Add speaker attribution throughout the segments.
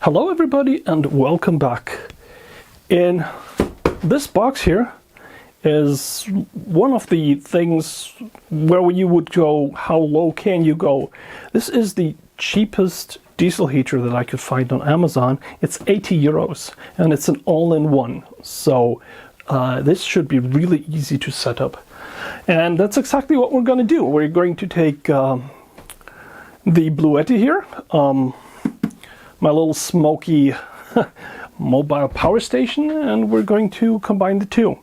Speaker 1: Hello everybody and welcome back. In this box here is one of the things where you would go, how low can you go? This is the cheapest diesel heater that I could find on Amazon. It's 80 euros and it's an all-in-one. So this should be really easy to set up. And that's exactly what we're going to do. We're going to take the Bluetti here, my little smoky mobile power station, and we're going to combine the two.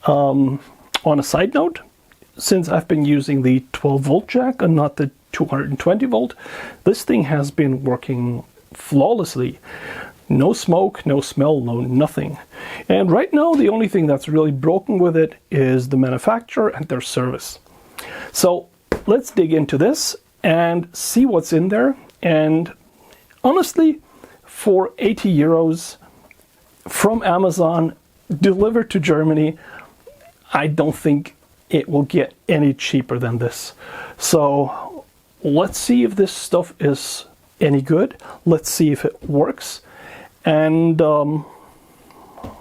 Speaker 1: On a side note, since I've been using the 12 volt jack and not the 220 volt, this thing has been working flawlessly. No smoke, no smell, no nothing. And right now the only thing that's really broken with it is the manufacturer and their service. So let's dig into this and see what's in there. And honestly, for 80 euros from Amazon delivered to Germany, I don't think it will get any cheaper than this. So let's see if this stuff is any good. Let's see if it works. And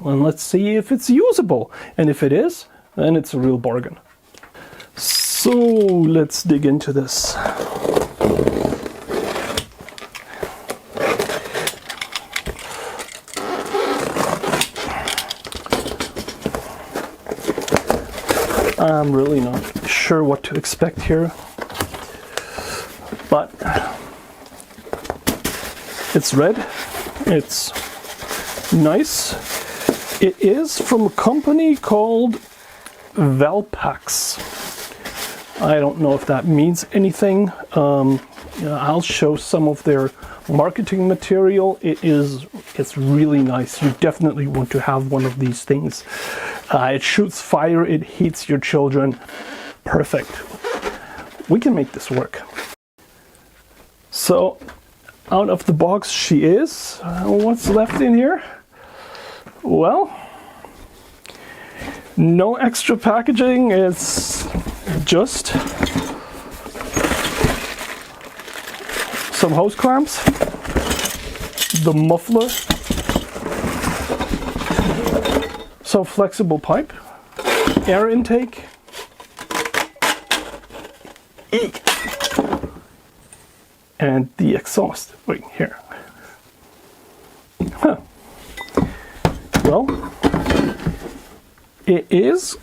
Speaker 1: let's see if it's usable. And if it is, then it's a real bargain. So let's dig into this. I'm really not sure what to expect here, but it's red, it's nice. It is from a company called Velpax. I don't know if that means anything. I'll show some of their marketing material. It's really nice. You definitely want to have one of these things. It shoots fire, it heats your children. Perfect. We can make this work. So, out of the box she is. What's left in here? Well, no extra packaging. It's just some hose clamps, the muffler, some flexible pipe, air intake, and the exhaust. Wait, here. Huh. Well, it is,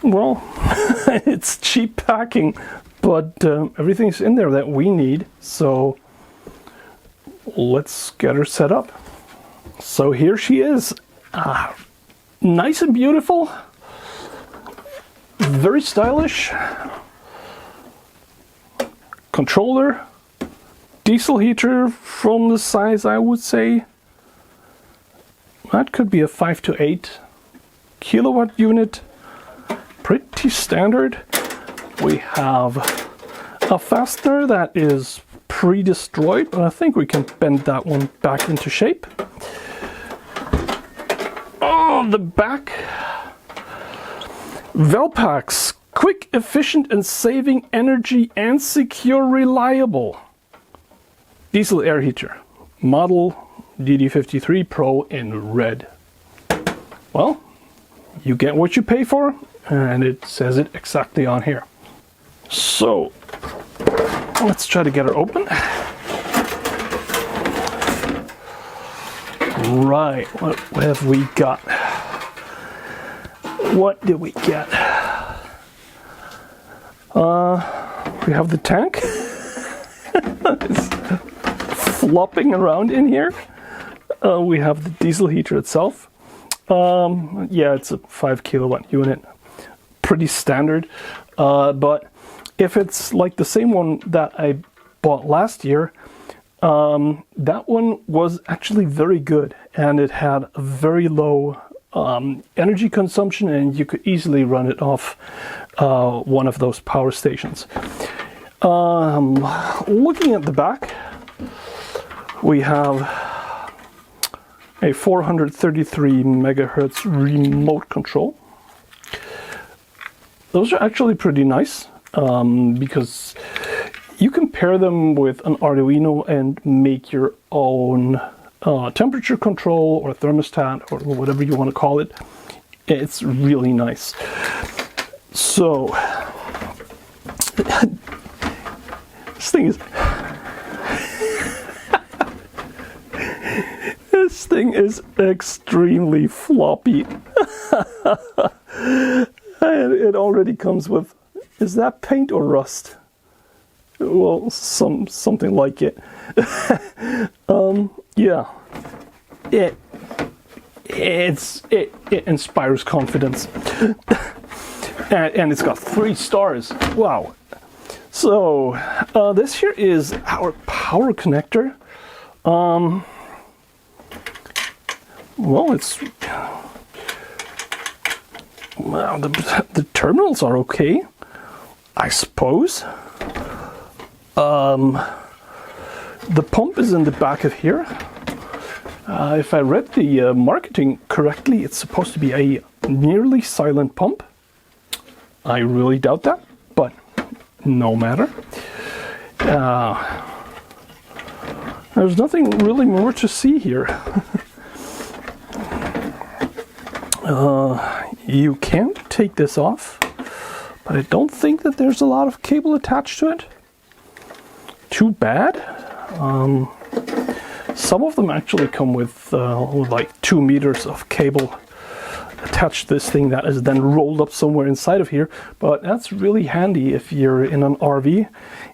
Speaker 1: well, it's cheap packing, but everything's in there that we need, so let's get her set up. So here she is. Nice and beautiful, very stylish. Controller, diesel heater from the size, I would say that could be a 5 to 8 kilowatt unit. Pretty standard. We have a fastener that is pre-destroyed, but I think we can bend that one back into shape. Oh, the back. Velpax, quick, efficient, and saving energy and secure, reliable. Diesel air heater. Model DD53 Pro in red. Well, you get what you pay for, and it says it exactly on here. So, let's try to get her open. Right, what have we got? What did we get? We have the tank. It's flopping around in here. We have the diesel heater itself. Yeah, it's a 5 kilowatt unit. Pretty standard. But if it's like the same one that I bought last year, that one was actually very good, and it had a very low energy consumption, and you could easily run it off one of those power stations. Looking at the back, we have a 433 megahertz remote control. Those are actually pretty nice because you can pair them with an Arduino and make your own temperature control or thermostat or whatever you want to call it. It's really nice. So this thing is this thing is extremely floppy. And it already comes with, is that paint or rust? Well, something like it. Yeah, it inspires confidence. And it's got 3 stars. Wow. So this here is our power connector. Well, the terminals are okay, I suppose. The pump is in the back of here. If I read the marketing correctly, it's supposed to be a nearly silent pump. I really doubt that, but no matter. There's nothing really more to see here. You can take this off, but I don't think that there's a lot of cable attached to it. Too bad. Some of them actually come with like 2 meters of cable attached to this thing that is then rolled up somewhere inside of here, but that's really handy if you're in an RV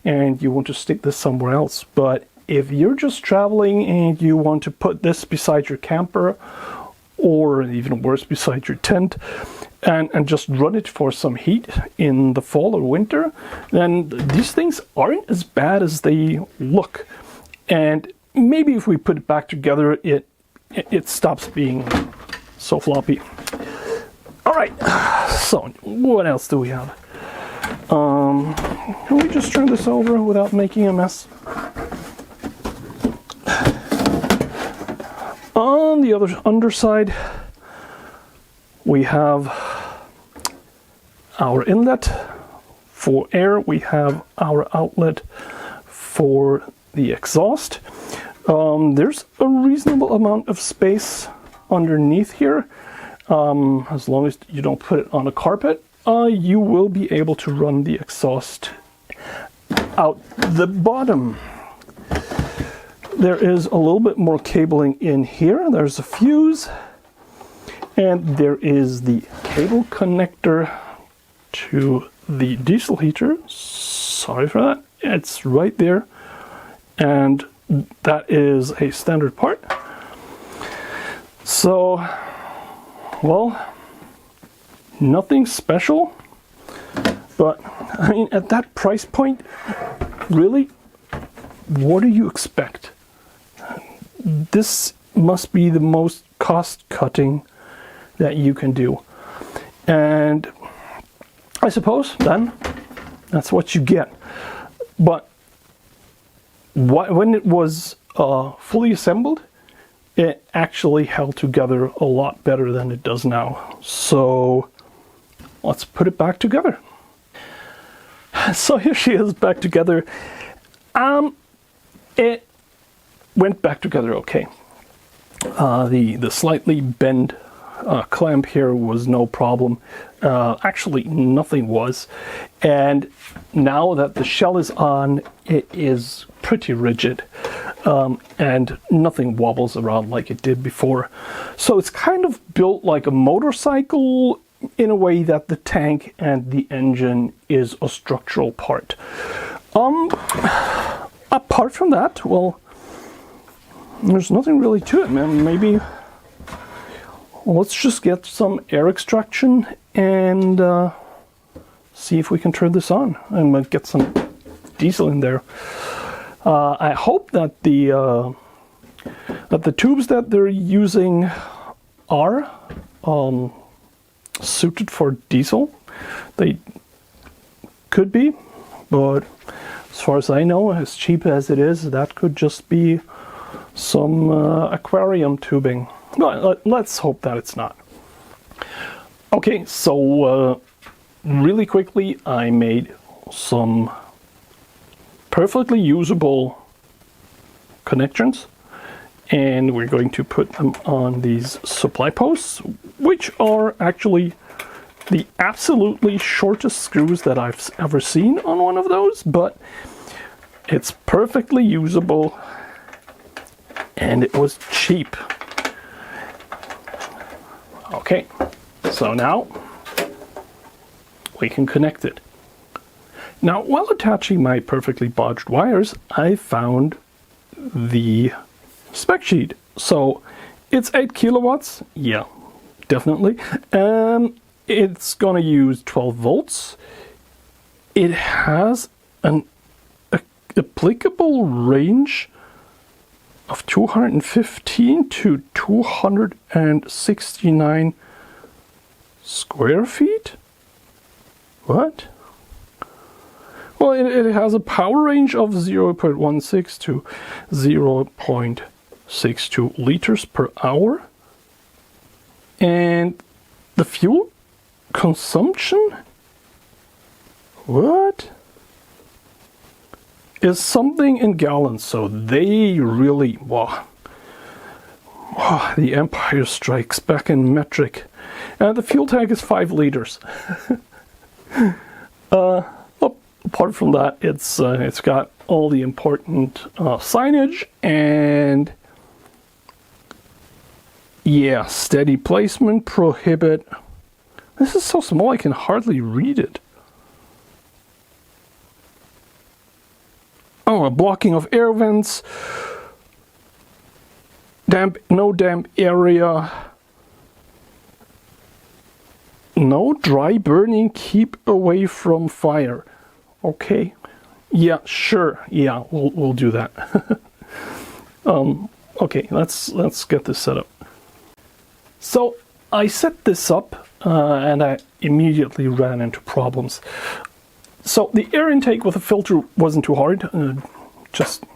Speaker 1: and you want to stick this somewhere else. But if you're just traveling and you want to put this beside your camper, or even worse, beside your tent, and just run it for some heat in the fall or winter, then these things aren't as bad as they look. And maybe if we put it back together, it stops being so floppy. All right, so what else do we have? Can we just turn this over without making a mess? On the other underside, we have our inlet for air. We have our outlet for the exhaust. There's a reasonable amount of space underneath here. As long as you don't put it on a carpet, you will be able to run the exhaust out the bottom. There is a little bit more cabling in here. There's a fuse, and there is the cable connector to the diesel heater. Sorry for that. It's right there, and that is a standard part. So, well, nothing special, but I mean, at that price point, really, what do you expect? This must be the most cost-cutting that you can do. And I suppose then that's what you get. But when it was fully assembled, it actually held together a lot better than it does now. So let's put it back together. So here she is back together. It went back together okay. The slightly bent clamp here was no problem. Actually, nothing was. And now that the shell is on, it is pretty rigid. And nothing wobbles around like it did before. So it's kind of built like a motorcycle in a way that the tank and the engine is a structural part. Apart from that, well, there's nothing really to it, man. Maybe let's just get some air extraction and see if we can turn this on and get some diesel in there. I hope that the tubes that they're using are suited for diesel. They could be, but as far as I know, as cheap as it is, that could just be some aquarium tubing. Well, let's hope that it's not. Okay, so really quickly, I made some perfectly usable connections, and we're going to put them on these supply posts, which are actually the absolutely shortest screws that I've ever seen on one of those, but it's perfectly usable and it was cheap. Okay, so now we can connect it. Now, while attaching my perfectly bodged wires, I found the spec sheet. So it's 8 kilowatts. Yeah, definitely. It's gonna use 12 volts. It has an applicable range of 215 to 269 square feet. What? Well, it has a power range of 0.16 to 0.62 liters per hour. And the fuel consumption, what? Is something in gallons, so they really, wow, the Empire Strikes Back in metric. And the fuel tank is 5 liters. Apart from that, it's got all the important signage, and yeah, steady placement, prohibit. This is so small I can hardly read it. Oh, a blocking of air vents, no damp area, no dry burning, keep away from fire. Okay, yeah, sure, yeah, we'll do that. Okay, let's get this set up. So I set this up and I immediately ran into problems. So the air intake with a filter wasn't too hard. Just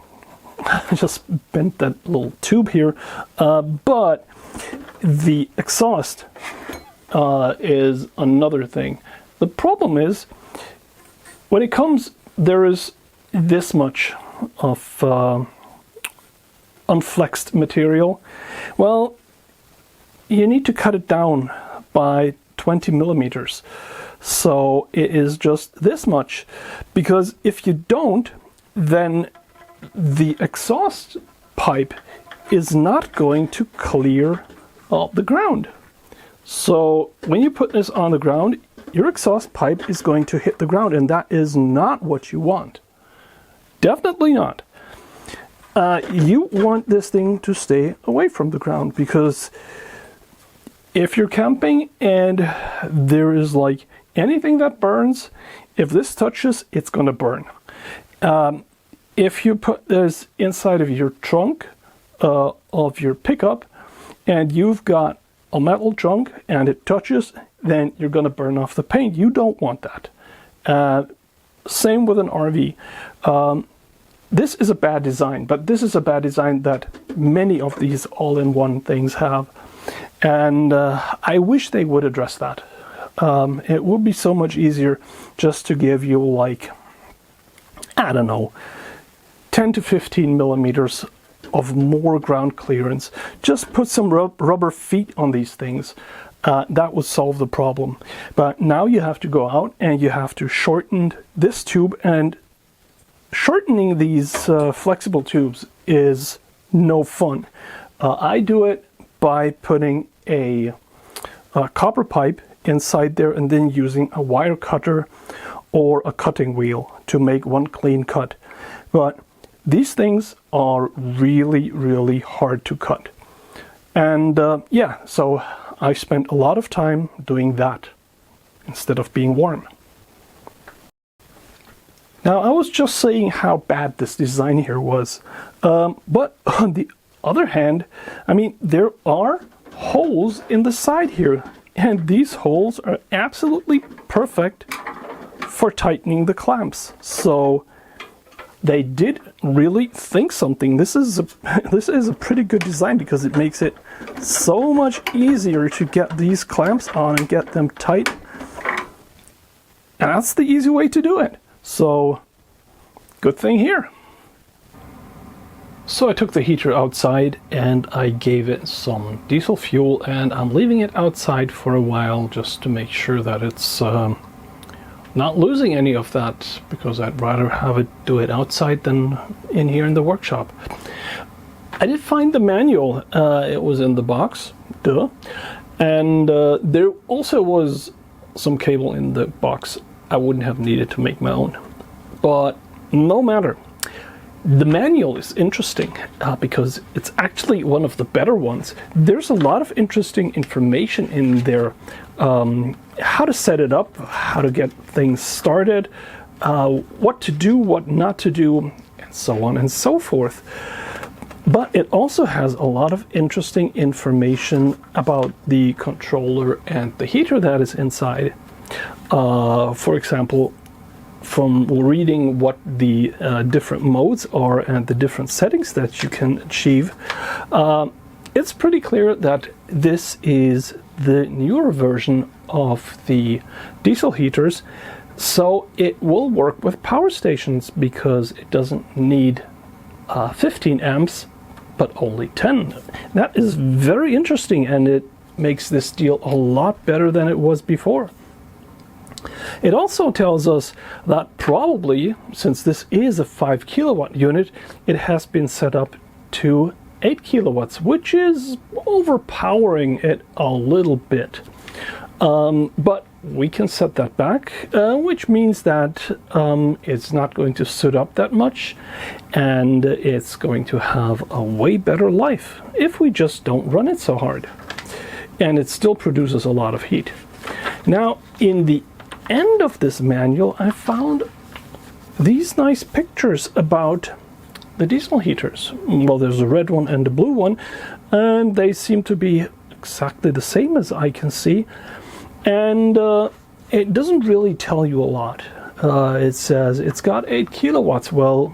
Speaker 1: bent that little tube here, but the exhaust is another thing. The problem is, when it comes, there is this much of unflexed material. Well, you need to cut it down by 20 millimeters. So it is just this much, because if you don't, then the exhaust pipe is not going to clear the ground. So when you put this on the ground, your exhaust pipe is going to hit the ground, and that is not what you want. Definitely not. You want this thing to stay away from the ground, because if you're camping and there is like anything that burns, if this touches, it's going to burn. If you put this inside of your trunk of your pickup and you've got a metal trunk and it touches, then you're going to burn off the paint. You don't want that. Same with an RV. This is a bad design, but this is a bad design that many of these all-in-one things have. And I wish they would address that. It would be so much easier just to give you, like, I don't know, 10 to 15 millimeters of more ground clearance. Just put some rubber feet on these things. That would solve the problem. But now you have to go out and you have to shorten this tube, and shortening these flexible tubes is no fun. I do it by putting a copper pipe inside there and then using a wire cutter or a cutting wheel to make one clean cut. But these things are really, really hard to cut. And yeah, so I spent a lot of time doing that instead of being warm. Now, I was just saying how bad this design here was, but on the other hand, I mean, there are holes in the side here, and these holes are absolutely perfect for tightening the clamps. So they did really think something. This is a pretty good design, because it makes it so much easier to get these clamps on and get them tight. And that's the easy way to do it. So good thing here. So I took the heater outside and I gave it some diesel fuel, and I'm leaving it outside for a while just to make sure that it's not losing any of that, because I'd rather have it do it outside than in here in the workshop. I did find the manual. It was in the box, duh. And there also was some cable in the box I wouldn't have needed to make my own. But no matter. The manual is interesting because it's actually one of the better ones. There's a lot of interesting information in there. How to set it up, how to get things started, what to do, what not to do, and so on and so forth. But it also has a lot of interesting information about the controller and the heater that is inside. For example, from reading what the different modes are and the different settings that you can achieve, it's pretty clear that this is the newer version of the diesel heaters, so it will work with power stations because it doesn't need 15 amps but only 10. That is very interesting, and it makes this deal a lot better than it was before. It also tells us that probably, since this is a 5 kilowatt unit, it has been set up to 8 kilowatts, which is overpowering it a little bit. But we can set that back, which means that it's not going to soot up that much, and it's going to have a way better life if we just don't run it so hard. And it still produces a lot of heat. Now, in the end of this manual, I found these nice pictures about the diesel heaters. Well, there's a red one and a blue one, and they seem to be exactly the same as I can see. And it doesn't really tell you a lot. It says it's got 8 kilowatts. Well,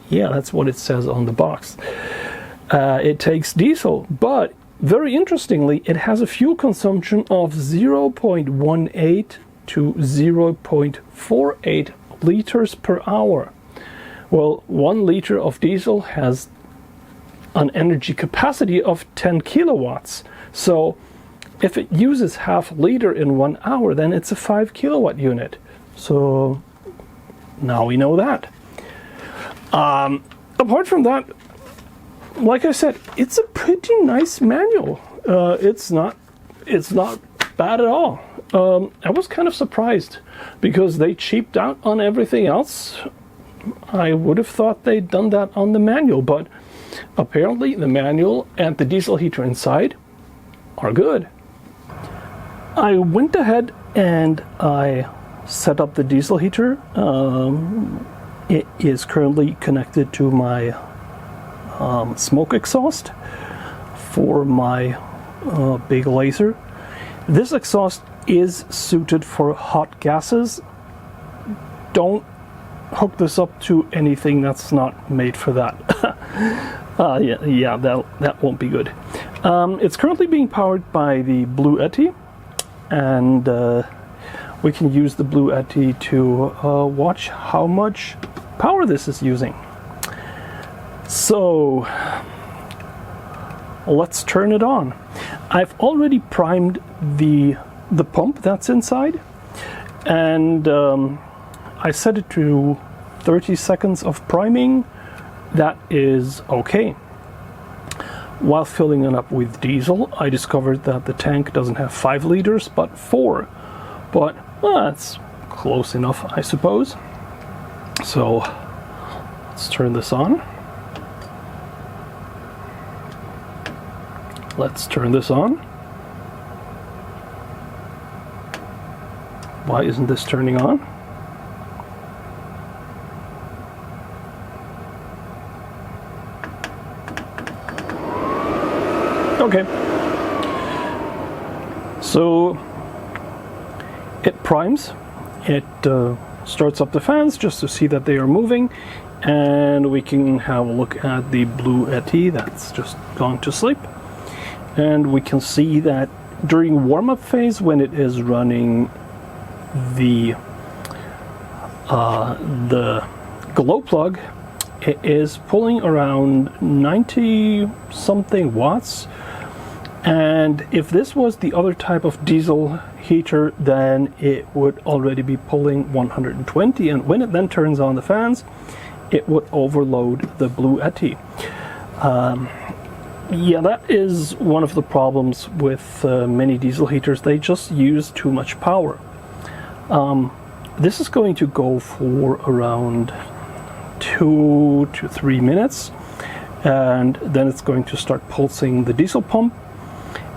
Speaker 1: yeah, that's what it says on the box. It takes diesel, but very interestingly, it has a fuel consumption of 0.18 to 0.48 liters per hour. Well, 1 liter of diesel has an energy capacity of 10 kilowatts. So if it uses half a liter in 1 hour, then it's a 5 kilowatt unit. So now we know that. Apart from that, like I said, it's a pretty nice manual. It's not bad at all. I was kind of surprised because they cheaped out on everything else. I would have thought they'd done that on the manual, but apparently the manual and the diesel heater inside are good. I went ahead and I set up the diesel heater. It is currently connected to my smoke exhaust for my big laser. This exhaust is suited for hot gases. Don't hook this up to anything that's not made for that. That won't be good. It's currently being powered by the Blue Yeti, and we can use the Blue Yeti to watch how much power this is using. So let's turn it on. I've already primed the pump that's inside, and I set it to 30 seconds of priming. That is okay. While filling it up with diesel, I discovered that the tank doesn't have 5 liters but 4. But well, that's close enough, I suppose. So let's turn this on. Let's turn this on. Why isn't this turning on? Okay. So it primes. It starts up the fans just to see that they are moving, and we can have a look at the Blue Yeti that's just gone to sleep. And we can see that during warm-up phase, when it is running the glow plug, it is pulling around 90 something watts, and if this was the other type of diesel heater, then it would already be pulling 120, and when it then turns on the fans, it would overload the Blue Yeti. Yeah, that is one of the problems with many diesel heaters. They just use too much power. This is going to go for around 2 to 3 minutes, and then it's going to start pulsing the diesel pump,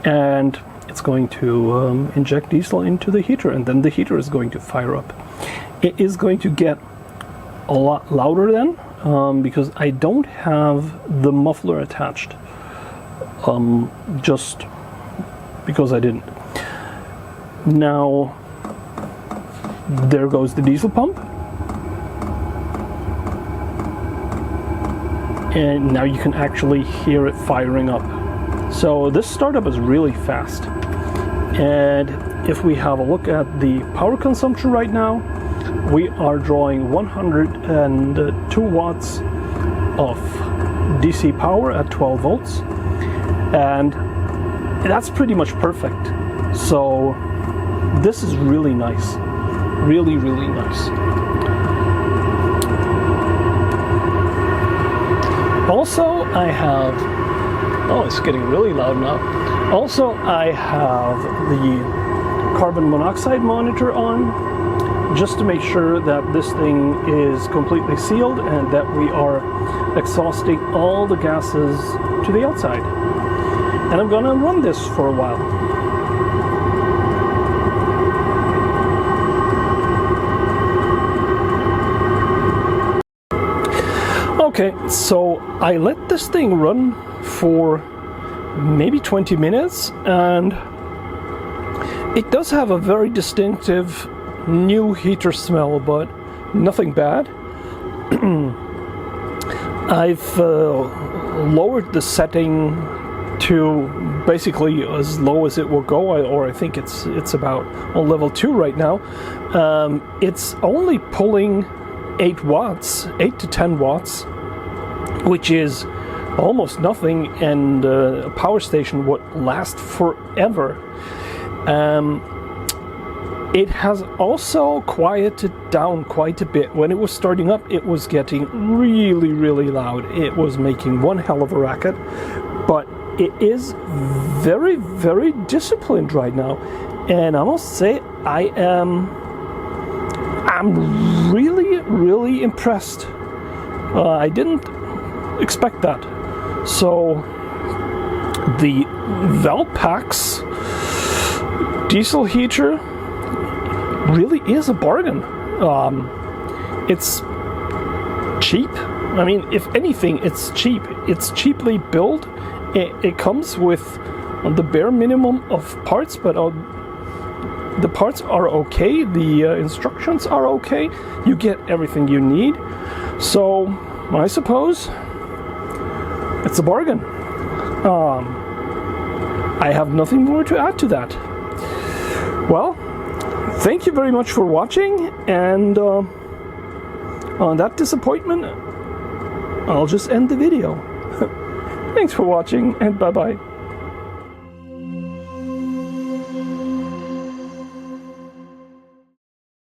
Speaker 1: and it's going to inject diesel into the heater, and then the heater is going to fire up. It is going to get a lot louder then, because I don't have the muffler attached, just because I didn't. Now, there goes the diesel pump, and now you can actually hear it firing up. So this startup is really fast, and if we have a look at the power consumption right now, we are drawing 102 watts of DC power at 12 volts, and that's pretty much perfect. So this is really nice, really nice. Also, I have, oh, it's getting really loud now. Also, I have the carbon monoxide monitor on, just to make sure that this thing is completely sealed and that we are exhausting all the gases to the outside. And I'm gonna run this for a while. Okay, so I let this thing run for maybe 20 minutes, and it does have a very distinctive new heater smell, but nothing bad. I've lowered the setting to basically as low as it will go, or I think it's about on level 2 right now. It's only pulling 8 to 10 watts, which is almost nothing, and a power station would last forever. It has also quieted down quite a bit. When it was starting up, it was getting really loud. It was making one hell of a racket, but it is very disciplined right now, and I must say I'm really impressed. I didn't expect that. So the Velpax diesel heater really is a bargain. It's cheap. I mean, if anything, it's cheap. It's cheaply built. It comes with the bare minimum of parts, but the parts are okay. The instructions are okay. You get everything you need. So I suppose it's a bargain. I have nothing more to add to that. Well, thank you very much for watching, and on that disappointment, I'll just end the video. Thanks for watching, and bye-bye.